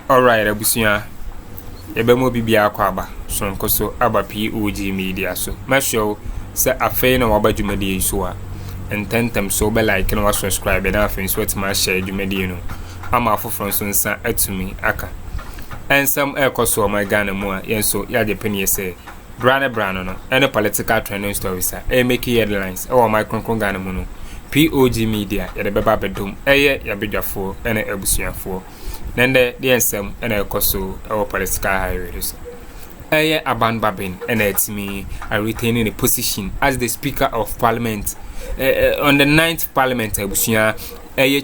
Alright, abusia. Ebemo bibia kwaba. Sonko so aba POG Media so. Masho se afei na waba dwumadi so a. Ententem so be like na wa subscribe na afei so wetima share dwumadi no. Ama afoforo so nsa atumi aka. Ensam ekoso my Ghana mu a yenso ya de peni se brano no. Any political trending stories a make headlines. Oh my kronkron Ghana mu no. POG Media ya de beba bedom. Eye ya bedwafo ene abusuafo. Nende the ensem and a coso or political hierarchy. Bagbin and it's me retaining a position as the Speaker of Parliament on the 9th Parliament.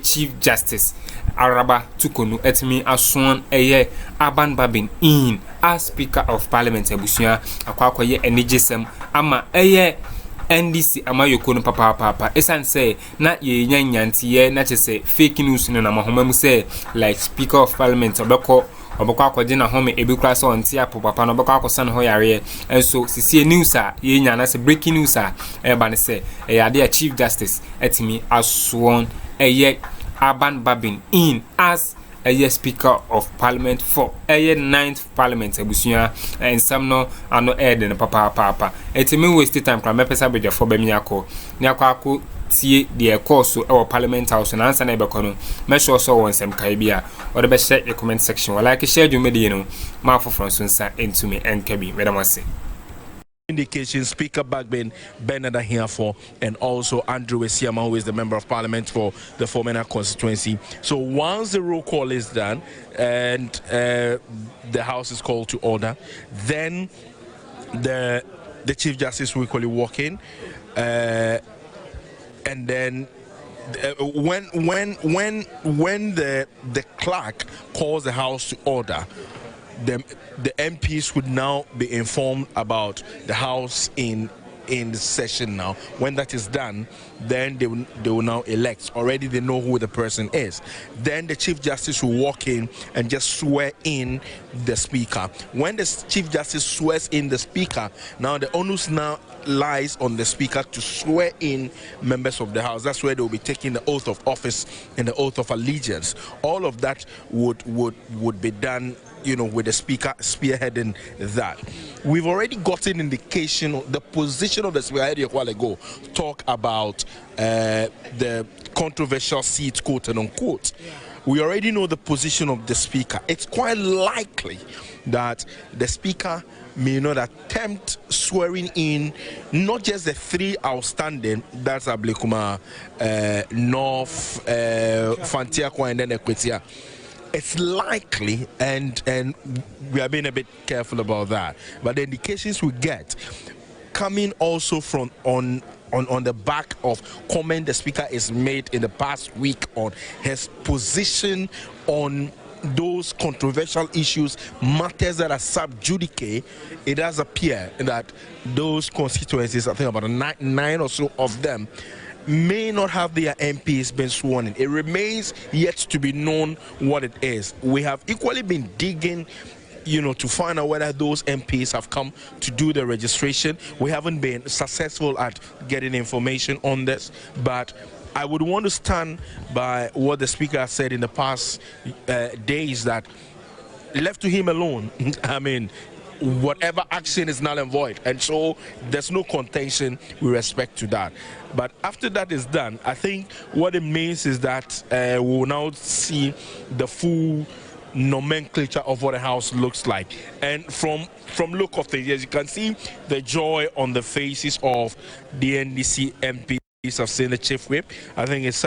Chief Justice Araba Tukonu et me as sworn Bagbin in as Speaker of Parliament. Akwakoye enigisem ama NDC amayoko no papa esan say na ye nyanyanti ye na chese fake news no na mahoma mu say like Speaker of Parliament obekọ akọje na home ebekura so onti apo papa no obekọ akosan ho yare enso sisi news a ye nya na say breaking news a eba ne say ade Chief Justice etimi aswon Bagbin in as Speaker of Parliament for 9th Parliament abusuya and some no ano air in papa etimi waste time kra me pesa beja for bemi akọ ni akọ tie the course our Parliament House na answer na be kono me sure so won sem kai bia or the share the comment section or like share you media no ma for nsa into me nkabi me da say indication Speaker Bagbin, Bernard here for, and also Andrew Esiama, who is the Member of Parliament for the Sw0rns constituency. So once the roll call is done and the House is called to order, then the Chief Justice will quickly walk in, and then when the clerk calls the House to order, the MPs would now be informed about the House in the session now. When that is done, then they will now elect. Already they know who the person is. Then the Chief Justice will walk in and just swear in the Speaker. When the Chief Justice swears in the Speaker, now the onus now lies on the Speaker to swear in members of the House. That's where they will be taking the oath of office and the oath of allegiance. All of that would be done, you know, with the Speaker spearheading that. We've already gotten indication of the position of the Speaker a while ago. Talk about the controversial seat, quote and unquote. We already know the position of the Speaker. It's quite likely that the Speaker may not attempt swearing in not just the 3 outstanding, that's Ablekuma, North, Fantiakwa, and then Ekwetia. It's likely, and we are being a bit careful about that, but the indications we get coming also from on the back of comment the Speaker is made in the past week on his position on those controversial issues, matters that are sub judice. It does appear that those constituencies, I think about nine or so of them, may not have their MPs been sworn in. It remains yet to be known what it is. We have equally been digging, you know, to find out whether those MPs have come to do the registration. We haven't been successful at getting information on this, but I would want to stand by what the Speaker has said in the past days, that left to him alone, I mean, whatever action is null and void, and so there's no contention with respect to that. But after that is done, I think what it means is that we will now see the full nomenclature of what a House looks like. And from look of things, as you can see, the joy on the faces of the NDC MPs have seen the Chief Whip. I think it's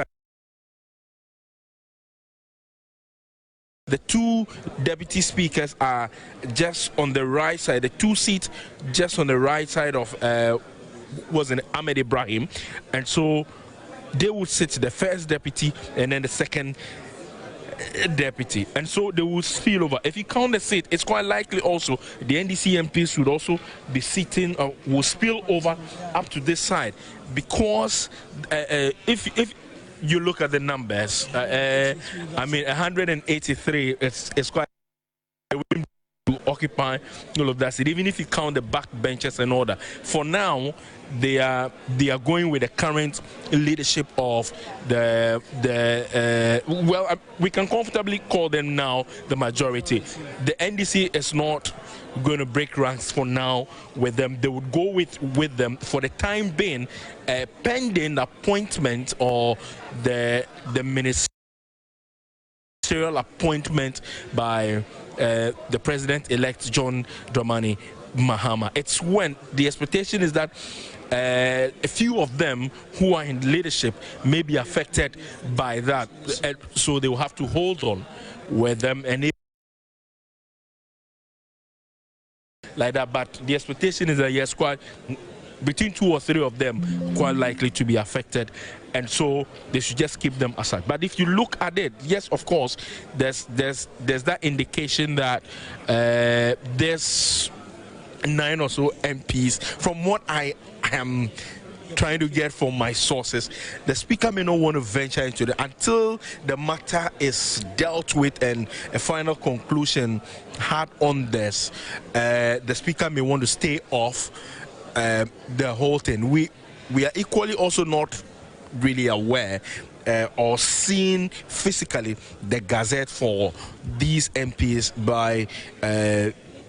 the 2 deputy speakers are just on the right side, the 2 seats just on the right side of was in Ahmed Ibrahim, and so they would sit the first deputy and then the second deputy, and so they will spill over. If you count the seat, it's quite likely also the NDC MPs would also be sitting or will spill over up to this side, because if you look at the numbers, I mean 183, it's quite occupy all of that seat, even if you count the back benches and all that. For now, they are going with the current leadership of we can comfortably call them now the majority. The NDC is not going to break ranks for now with them. They would go with them for the time being, pending appointment or the ministerial appointment by the president-elect John Dramani Mahama. It's when the expectation is that a few of them who are in leadership may be affected by that, so they will have to hold on with them and like that. But the expectation is that yes, quite between 2 or 3 of them quite likely to be affected, and so they should just keep them aside. But if you look at it, yes, of course, there's that indication that there's 9 or so MPs. From what I am trying to get from my sources, the speaker may not want to venture into it until the matter is dealt with and a final conclusion had on this. The speaker may want to stay off the whole thing. We are equally also not really aware or seen physically the gazette for these MPs by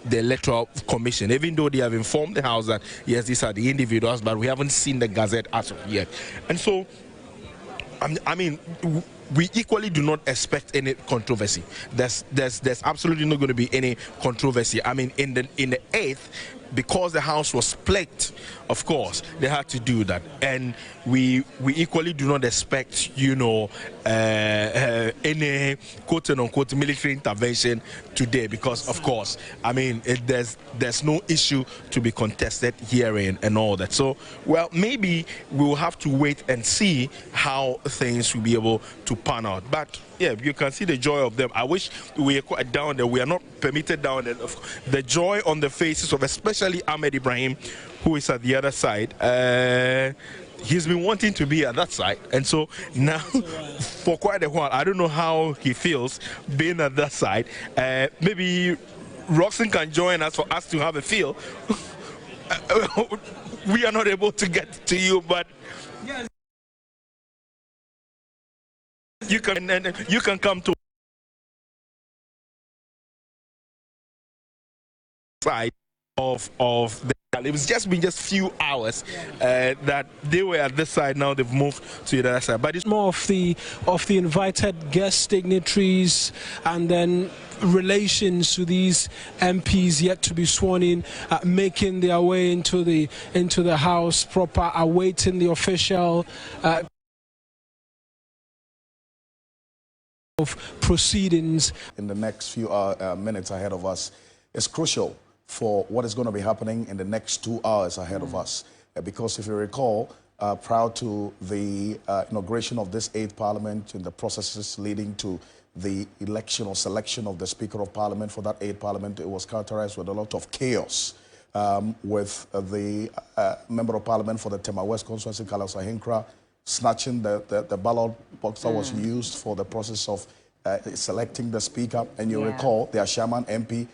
the Electoral Commission, even though they have informed the House that yes, these are the individuals, but we haven't seen the gazette as of yet. And so, I mean, we equally do not expect any controversy. There's absolutely not going to be any controversy. I mean, in the 8th, because the House was split, of course, they had to do that, and we equally do not expect, any quote-unquote military intervention today, because, of course, I mean, there's no issue to be contested herein and all that. So, well, maybe we will have to wait and see how things will be able to pan out. But yeah, you can see the joy of them. I wish we were quite down there. We are not permitted down there. The joy on the faces of especially Ahmed Ibrahim, who is at the other side. He's been wanting to be at that side, and so now for quite a while, I don't know how he feels being at that side. Maybe Roxanne can join us for us to have a feel. We are not able to get to you, but you can come to side of the. It was just been few hours that they were at this side. Now they've moved to the other side. But it's more of the invited guest dignitaries, and then relations to these MPs yet to be sworn in, making their way into the House proper, awaiting the official of proceedings. In the next few minutes ahead of us is crucial for what is going to be happening in the next 2 hours ahead of us. Because if you recall, prior to the inauguration of this 8th Parliament and the processes leading to the election or selection of the Speaker of Parliament for that 8th Parliament, it was characterized with a lot of chaos, with the Member of Parliament for the Tema West constituency, Carlos Ahinkra, snatching the ballot box that was used for the process of selecting the Speaker. And you recall their Shaman MP,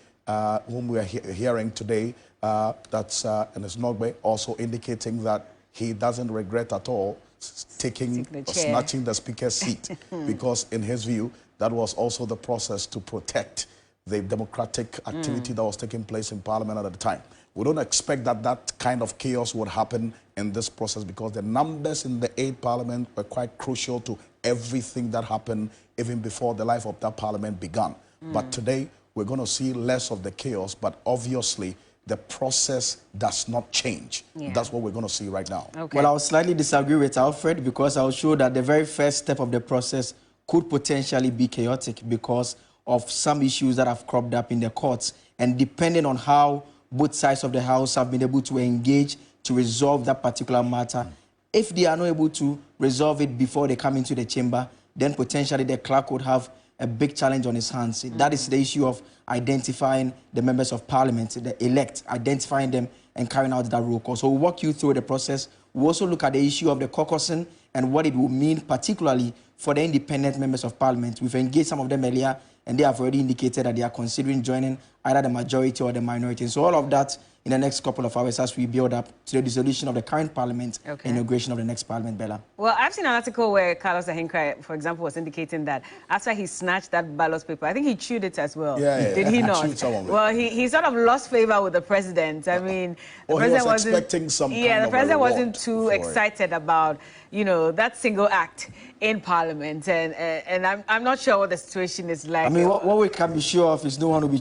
whom we are hearing today, that's Nsnogbe, also indicating that he doesn't regret at all snatching the Speaker's seat, because in his view, that was also the process to protect the democratic activity that was taking place in Parliament at the time. We don't expect that kind of chaos would happen in this process, because the numbers in the 8th Parliament were quite crucial to everything that happened even before the life of that Parliament began. But today, we're going to see less of the chaos, but obviously the process does not change. That's what we're going to see right now. Okay. Well, I'll slightly disagree with Alfred, because I'll show that the very first step of the process could potentially be chaotic because of some issues that have cropped up in the courts. And depending on how both sides of the House have been able to engage to resolve that particular matter, if they are not able to resolve it before they come into the chamber, then potentially the clerk would have a big challenge on his hands. That is the issue of identifying the members of Parliament, the elect, identifying them and carrying out that roll call. So we'll walk you through the process. We'll also look at the issue of the caucusing and what it will mean, particularly for the independent members of Parliament. We've engaged some of them earlier, and they have already indicated that they are considering joining either the majority or the minority. And so all of that in the next couple of hours as we build up to the dissolution of the current parliament, inauguration of the next parliament, Bella. Well, I've seen an article where Carlos Ahenkrah, for example, was indicating that after he snatched that ballot paper, I think he chewed it as well. Did he not? Well, he sort of lost favor with the president. I mean, the president wasn't expecting some the president wasn't too excited about, you know, that single act in parliament, and I'm not sure what the situation is like. I mean, what we can be sure of is no one will be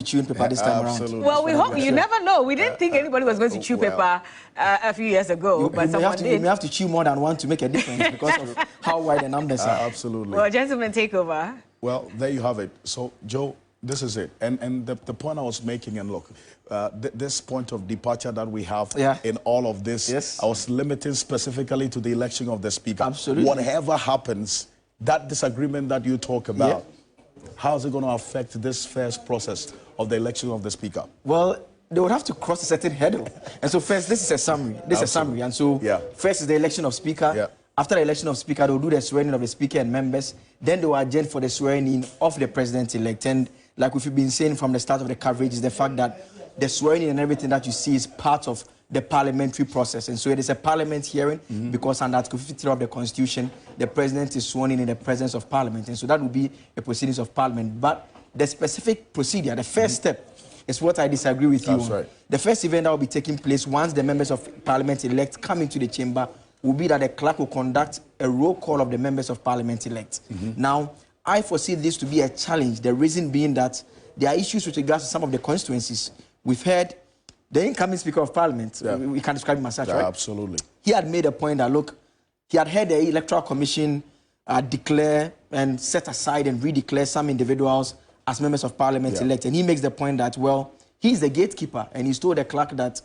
chewing paper this time around. Well, we hope. You never know. We didn't think anybody was going to chew paper a few years ago, but someone did. You may have to chew more than one to make a difference because of how wide the numbers are. Absolutely. Well, gentlemen, take over. Well, there you have it. So, Joe, this is it. And the point I was making, and look, this point of departure that we have in all of this, I was limiting specifically to the election of the speaker. Absolutely. Whatever happens, that disagreement that you talk about, how is it going to affect this first process of the election of the speaker? Well, they would have to cross a certain hurdle. And so first, this is a summary. This is a summary. And so first is the election of speaker. After the election of speaker, they'll do the swearing of the speaker and members. Then they will adjourn for the swearing in of the president-elect. And like we've been saying from the start of the coverage, is the fact that the swearing in and everything that you see is part of the parliamentary process. And so it is a parliament hearing because under Article 53 of the Constitution, the president is sworn in the presence of parliament. And so that will be a proceedings of parliament. But the specific procedure, the first step, is what I disagree with you on. Right. The first event that will be taking place once the members of parliament-elect come into the chamber will be that the clerk will conduct a roll call of the members of parliament-elect. Now, I foresee this to be a challenge, the reason being that there are issues with regards to some of the constituencies. We've heard the incoming Speaker of Parliament, we can describe him as such, right? Absolutely. He had made a point that, look, he had heard the Electoral Commission declare and set aside and redeclare some individuals as members of Parliament-elect. And he makes the point that, well, he's the gatekeeper, and he's told the clerk that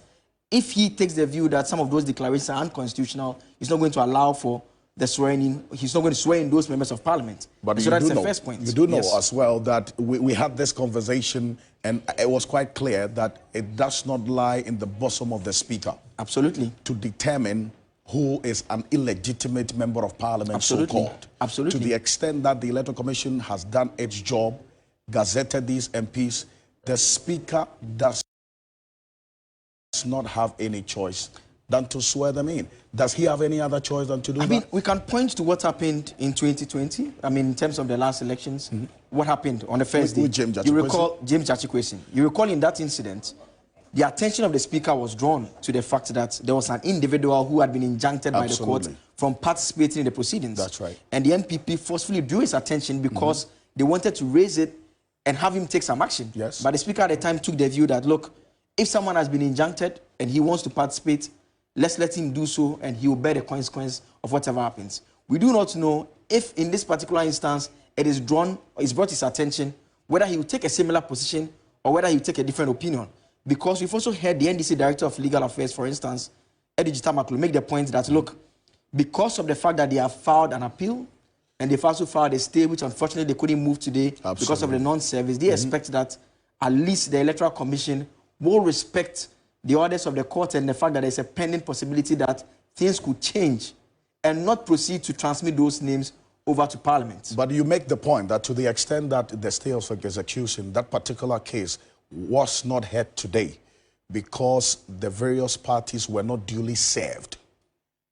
if he takes the view that some of those declarations are unconstitutional, he's not going to allow for the swearing in, he's not going to swear in those members of parliament. But so that's the first point. You do know as well that we had this conversation and it was quite clear that it does not lie in the bosom of the speaker. Absolutely. To determine who is an illegitimate member of parliament, so-called. Absolutely. To the extent that the Electoral Commission has done its job, gazetted these MPs, the speaker does not have any choice than to swear them in. Does he have any other choice than to do that? I mean, we can point to what happened in 2020. I mean, in terms of the last elections, what happened on the first day? You recall James Jachikwesi. You recall in that incident, the attention of the speaker was drawn to the fact that there was an individual who had been injuncted by the court from participating in the proceedings. That's right. And the NPP forcefully drew his attention because they wanted to raise it and have him take some action. Yes. But the speaker at the time took the view that, look, if someone has been injuncted and he wants to participate, let's let him do so, and he will bear the consequence of whatever happens. We do not know if, in this particular instance, it is brought his attention, whether he will take a similar position or whether he will take a different opinion. Because we've also heard the NDC Director of Legal Affairs, for instance, Addo Jitamaklo, make the point that, look, because of the fact that they have filed an appeal, and they've also filed a stay, which unfortunately they couldn't move today because of the non-service, they expect that at least the Electoral Commission will respect the orders of the court and the fact that there's a pending possibility that things could change and not proceed to transmit those names over to Parliament. But you make the point that to the extent that the stay of execution, that particular case was not heard today because the various parties were not duly served.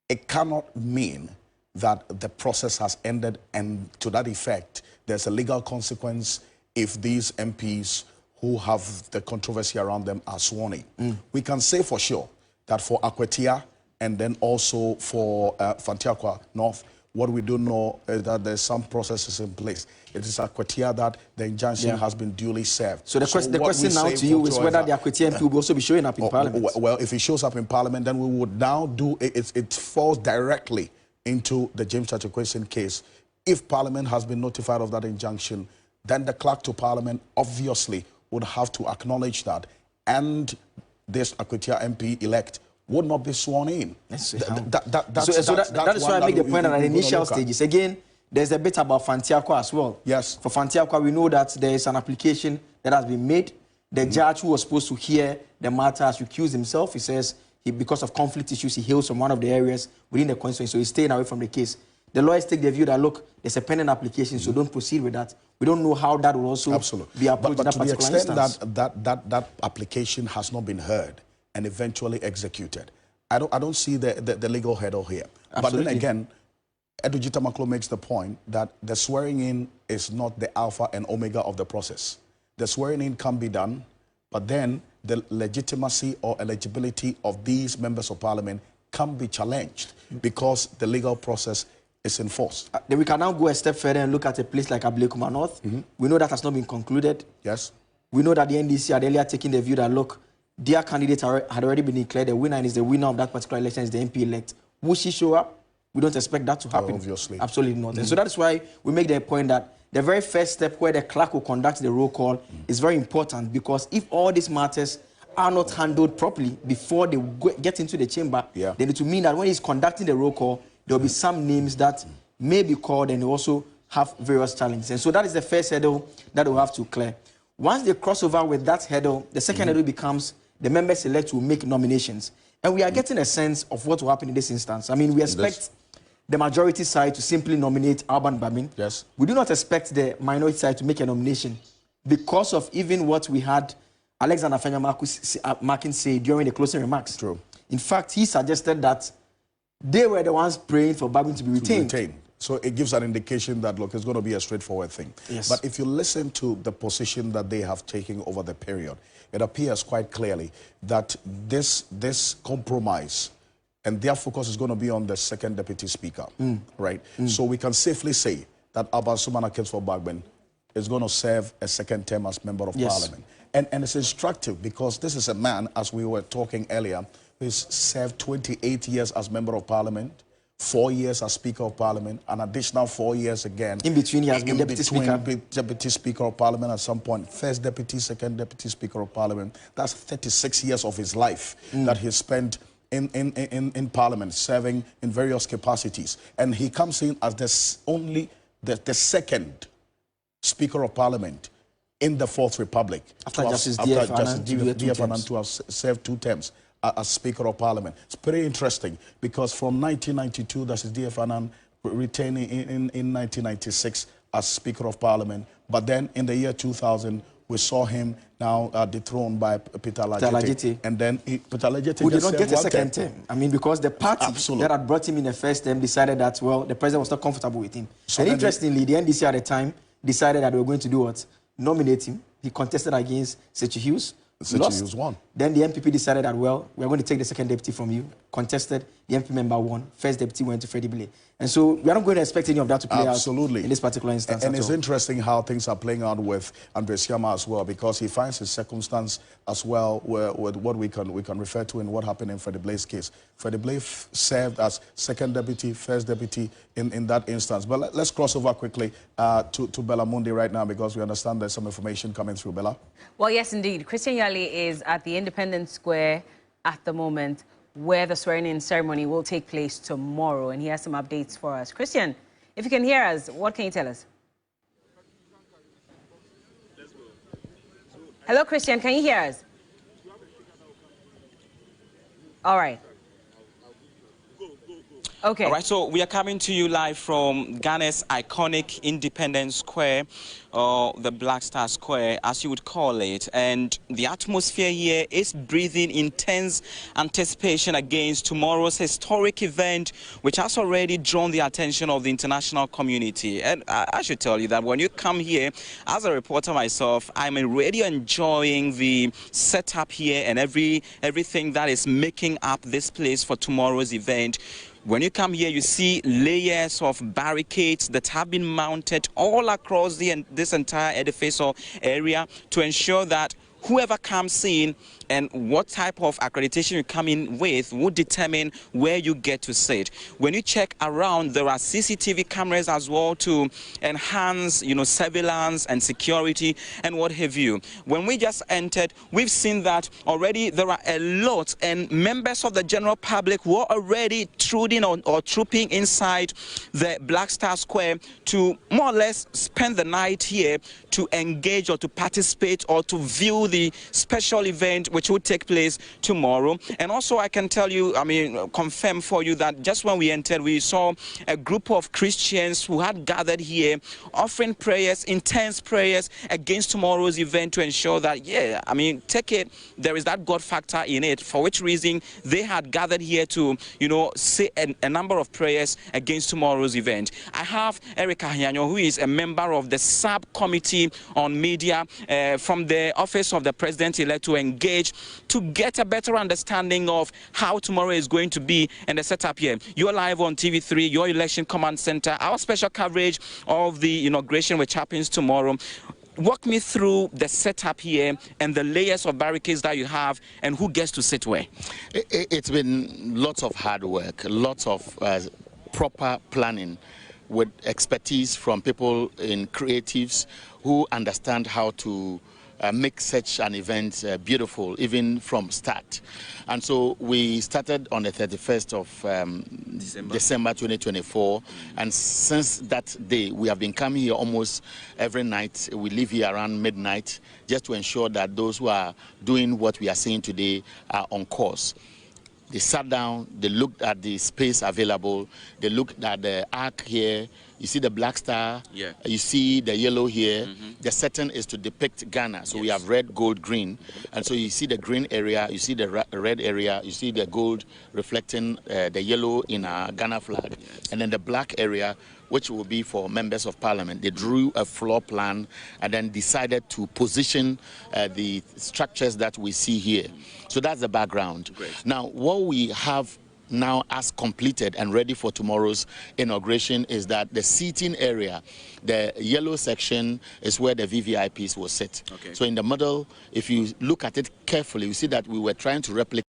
It cannot mean that the process has ended, and to that effect, there's a legal consequence if these MPs who have the controversy around them are sworn in. We can say for sure that for Akwetia and then also for Fantiakwa North, what we do know is that there's some processes in place. It is Akwetia that the injunction has been duly served. So the question now to you is whether the Akwetia MP will also be showing up in Parliament. Well, if he shows up in Parliament, then we would now do it falls directly into the James Jachikwesi case. If Parliament has been notified of that injunction, then the clerk to Parliament obviously would have to acknowledge that, and this Akwetia MP elect would not be sworn in. That is why I make the point at the initial stages. Again, there's a bit about Fantiakwa as well. Yes. For Fantiakwa, we know that there is an application that has been made. The judge who was supposed to hear the matter has recused himself. He says because of conflict issues, he hails from one of the areas within the constituency, so he's staying away from the case. the lawyers take the view that, look, there's a pending application, so don't proceed with that. We don't know how that will also be approached but in that to the particular extent instance. that application has not been heard and eventually executed, I don't see the legal hurdle here. Absolutely. But then again, Addo Maklo makes the point that the swearing in is not the alpha and omega of the process. The swearing in can be done, but then the legitimacy or eligibility of these members of parliament can be challenged because the legal process is enforced. Then we can now go a step further and look at a place like Ablekuma North. We know that has not been concluded. Yes. We know that the NDC had earlier taken the view that, look, their candidate had already been declared the winner and is the winner of that particular election, is the MP-elect. Will she show up? We don't expect that to happen. Obviously. Absolutely not. And so that's why we make the point that the very first step where the clerk will conduct the roll call is very important, because if all these matters are not handled properly before they get into the chamber, then it will mean that when he's conducting the roll call, there will be some names that may be called and also have various challenges. And so that is the first hurdle that we'll have to clear. Once they cross over with that hurdle, the second hurdle becomes the members-elect will make nominations. And we are getting a sense of what will happen in this instance. I mean, we expect the majority side to simply nominate Alban Bagbin. Yes. We do not expect the minority side to make a nomination because of even what we had Alexander Fenya-Markin say during the closing remarks. True. In fact, he suggested that they were the ones praying for Bagbin to be retained. So it gives an indication that, look, it's going to be a straightforward thing. Yes. But if you listen to the position that they have taken over the period, it appears quite clearly that this compromise and their focus is going to be on the second deputy speaker, right? So we can safely say that Abba Sumana for Bagbin is going to serve a second term as member of parliament. And it's instructive because this is a man, as we were talking earlier, who's served 28 years as member of parliament, 4 years as Speaker of Parliament, an additional 4 years again. In between, he has been Deputy Speaker. Deputy Speaker of Parliament at some point, first Deputy, second Deputy Speaker of Parliament. That's 36 years of his life that he spent in Parliament, serving in various capacities. And he comes in as the second Speaker of Parliament in the Fourth Republic. After Justice D.F. Annan to have served 2 terms as Speaker of Parliament. It's pretty interesting because from 1992, that's D.F. Annan retaining in 1996 as Speaker of Parliament. But then in the year 2000, we saw him now dethroned by Peter Lajete. And then Peter Lajete who did not get a second term. I mean, because the party that had brought him in the first term decided that, well, the president was not comfortable with him. So and interestingly, the NDC at the time decided that they were going to do what? Nominate him. He contested against Sw0rns. Sw0rns won. Then the MPP decided that, well, we're going to take the second deputy from you. Contested, the MP member won. First deputy went to Freddie Bile. And so we are not going to expect any of that to play out in this particular instance. And it's interesting how things are playing out with Andre Siama as well, because he finds his circumstance as well with what we can refer to in what happened in Freddie Bile's case. Freddie Bile served as second deputy, first deputy in that instance. But let's cross over quickly to Bella Mundi right now, because we understand there's some information coming through. Bella? Well, yes, indeed. Christian Yali is at the Independence Square at the moment, where the swearing-in ceremony will take place tomorrow, and he has some updates for us. Christian, if you can hear us, what can you tell us? Hello, Christian, can you hear us? All right. Okay. All right, so we are coming to you live from Ghana's iconic Independence Square, or the Black Star Square, as you would call it. And the atmosphere here is breathing intense anticipation against tomorrow's historic event, which has already drawn the attention of the international community. And I should tell you that when you come here, as a reporter myself, I'm already enjoying the setup here and everything that is making up this place for tomorrow's event. When you come here, you see layers of barricades that have been mounted all across this entire edifice or area to ensure that whoever comes in and what type of accreditation you come in with would determine where you get to sit. When you check around, there are CCTV cameras as well to enhance, surveillance and security and what have you. When we just entered, we've seen that already there are a lot, and members of the general public were already intruding or trooping inside the Black Star Square to more or less spend the night here to engage or to participate or to view the special event which will take place tomorrow. And also I can tell you, confirm for you that just when we entered, we saw a group of Christians who had gathered here offering prayers, intense prayers against tomorrow's event to ensure that, take it, there is that God factor in it, for which reason they had gathered here to, say a number of prayers against tomorrow's event. I have Erica Hianyo, who is a member of the subcommittee on media from the office of the president-elect, to engage to get a better understanding of how tomorrow is going to be and the setup here. You're live on TV3, your election command center, our special coverage of the inauguration which happens tomorrow. Walk me through the setup here and the layers of barricades that you have and who gets to sit where. It's been lots of hard work, lots of proper planning with expertise from people in creatives who understand how to make such an event beautiful, even from start. And so we started on the 31st of December 2024. And since that day, we have been coming here almost every night. We leave here around midnight just to ensure that those who are doing what we are seeing today are on course. They sat down, they looked at the space available, they looked at the arc here. You see the black star, you see the yellow here. The setting is to depict Ghana. So we have red, gold, green. And so you see the green area, you see the red area, you see the gold reflecting the yellow in our Ghana flag. And then the black area, which will be for members of parliament. They drew a floor plan and then decided to position the structures that we see here. So that's the background. Great. Now, what we have now as completed and ready for tomorrow's inauguration is that the seating area, the yellow section, is where the VVIPs will sit. Okay. So in the middle, if you look at it carefully, you see that we were trying to replicate.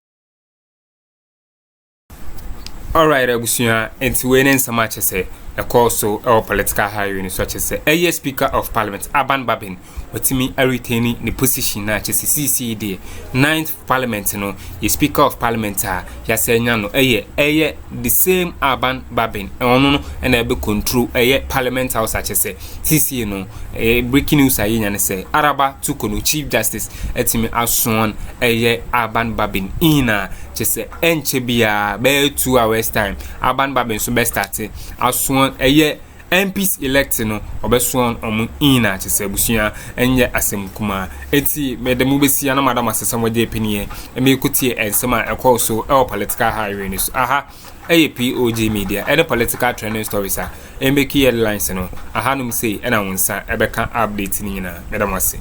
All right, Abusia, and to win in so much as a course so our political hiring, such as a Speaker of Parliament, Bagbin, but to me, retaining the position that is CCD, 9th Parliament, the Speaker of Parliament, Yasayano, the same Bagbin, and able control a Parliament House, such as CC, a breaking news, I say, Araba Tukunu, Chief Justice, Etimi Aswan, Bagbin, Ina, just Enchebia, bear 2 hours time, Bagbin, so best started, Aswan. MPs elected no obeswan omu ina chese busia enye asem kuma enti medemu besia na madam asesam wade penie eme kutie ensema ekwo so political hiring so POG Media any political trending stories make headlines no aha num say na wonsa ebeka update ni na medam ase.